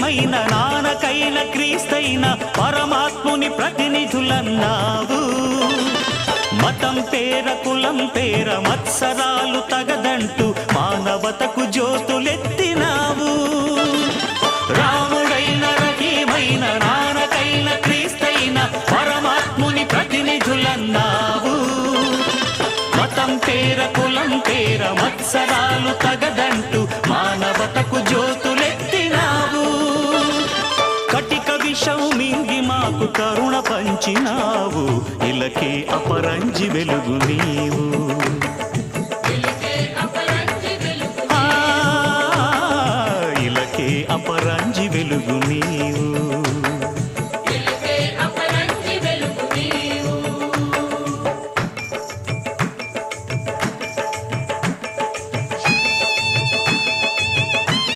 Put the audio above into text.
రహీమైన నానకైన క్రీస్తైన పరమాత్ముని ప్రతినిధులన్నావు. మతం పేర కులం పేర మత్సరాలు తగదంటూ మానవతకు జ్యోతులెత్తినావు. రాముడైన రహీమైన నానకైన క్రీస్తైన పరమాత్ముని ప్రతినిధులన్నావు. మతం పేర కులం పేర మత్సరాలు తగదంటూ మానవతకు జ్యోతులెత్తినావు. కటిక విషం మింగి మాకు కరుణ పంచినావు. ఇలకే అపరంజి వెలుగు నీవు. ఇలకే అపరంజి వెలుగు నీవు.